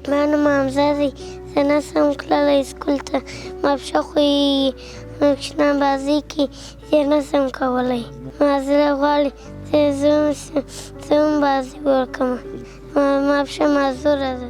ما نوم حمزه دی، زه نسم تللی سکول ته. ماپښه خو یې ماشومان بازۍ کوي، زه نسم کولی. ما زړه غواړي زه هم بازۍ وکړم. ماپښه معذوره ده.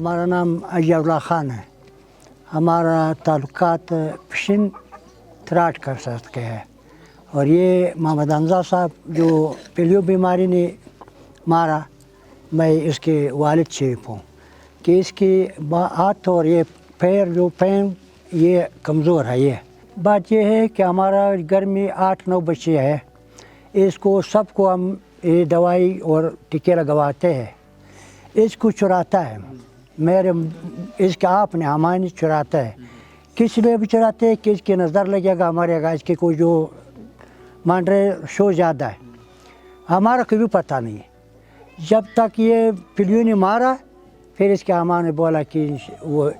ہمارا نام اجیراللہ خان ہے. ہمارا تعلقات پشن تراٹ کا ساتھ کے ہے. اور یہ محمد حمزہ صاحب جو پولیو بیماری نے مارا، میں اس کے والد شریف ہوں کہ اس کی ہاتھ اور یہ پیر جو پین یہ کمزور ہے. یہ بات یہ ہے کہ ہمارا گھر میں 8-9 بچے ہیں. اس کو سب کو ہم یہ دوائی اور ٹیکے لگواتے ہیں. اس کو چراتا ہے میرے، اس کے آپ نے ہمارے چراتا ہے. کس لیے بھی چراتے ہیں کہ اس کی نظر لگے گا، مرے گا. اس کے کوئی جو مانڈرے شو زیادہ ہے. ہمارا کبھی پتہ نہیں ہے. جب تک یہ پلیو نے مارا پھر اس کے ہمارے نے بولا کہ وہ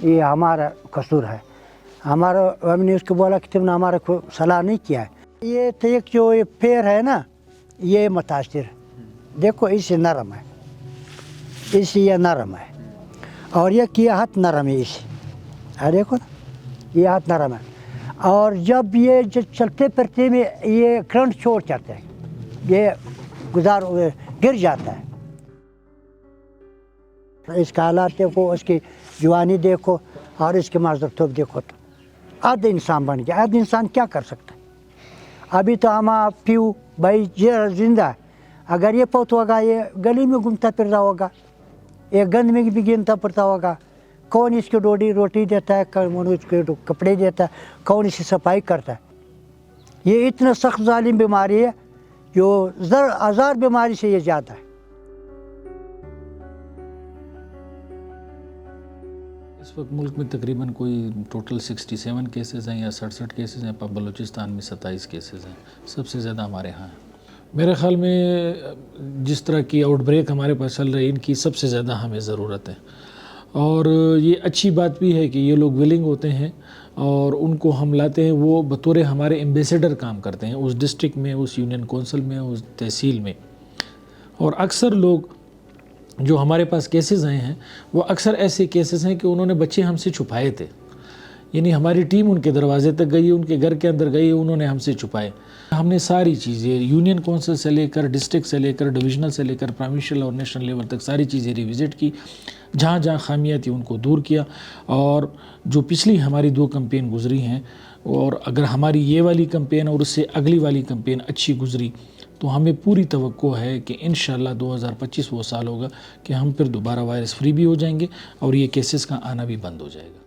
یہ ہمارا قصور ہے. ہمارا ہم نے اس کو بولا کہ تم نے ہمارا کو صلاح نہیں کیا ہے. یہ ایک جو یہ پیر ہے نا یہ متاثر، دیکھو اس سے نرم ہے، اس سے یہ نرم ہے. اور یہ ہاتھ نرم ہے. اس دیکھو نا یہ ہاتھ نرم ہے. اور جب یہ چلتے پھرتے میں یہ کرنٹ چھوڑ جاتا ہے، یہ گر جاتا ہے. اس کا حالات دیکھو، اس کی جوانی دیکھو اور اس کے معذرت دیکھو تو آدھ انسان بن گیا. آدھ انسان کیا کر سکتا ہے؟ ابھی تو ہم پیو بھائی زندہ ہے. اگر یہ پوت ہوگا یہ گلی میں گھومتا پھر رہا ہوگا، ایک گند میں بھی گنتا پڑتا ہوگا. کون اس کو روٹی دیتا ہے، کون اس کو کپڑے دیتا ہے، کون اس کی صفائی کرتا ہے. یہ اتنا سخت ظالم بیماری ہے جو ہزار بیماری سے یہ زیادہ ہے. اس وقت ملک میں تقریباً کوئی ٹوٹل 67 کیسز ہیں یا 67 کیسز ہیں. بلوچستان میں 27 کیسز ہیں. سب سے زیادہ ہمارے ہاں ہیں. میرے خیال میں جس طرح کی آؤٹ بریک ہمارے پاس چل رہی ہے ان کی سب سے زیادہ ہمیں ضرورت ہے. اور یہ اچھی بات بھی ہے کہ یہ لوگ ولنگ ہوتے ہیں اور ان کو ہم لاتے ہیں. وہ بطور ہمارے ایمبیسیڈر کام کرتے ہیں اس ڈسٹرکٹ میں، اس یونین کونسل میں، اس تحصیل میں. اور اکثر لوگ جو ہمارے پاس کیسز آئے ہیں وہ اکثر ایسے کیسز ہیں کہ انہوں نے بچے ہم سے چھپائے تھے. یعنی ہماری ٹیم ان کے دروازے تک گئی، ان کے گھر کے اندر گئی، انہوں نے ہم سے چھپائے. ہم نے ساری چیزیں یونین کونسل سے لے کر ڈسٹرکٹ سے لے کر ڈویژنل سے لے کر پروونشل اور نیشنل لیول تک ساری چیزیں ریوزٹ کی. جہاں جہاں خامیاں تھیں ان کو دور کیا. اور جو پچھلی ہماری 2 کمپین گزری ہیں، اور اگر ہماری یہ والی کمپین اور اس سے اگلی والی کمپین اچھی گزری تو ہمیں پوری توقع ہے کہ انشاءاللہ 2025 وہ سال ہوگا کہ ہم پھر دوبارہ وائرس فری بھی ہو جائیں گے اور یہ کیسز کا آنا بھی بند ہو جائے گا.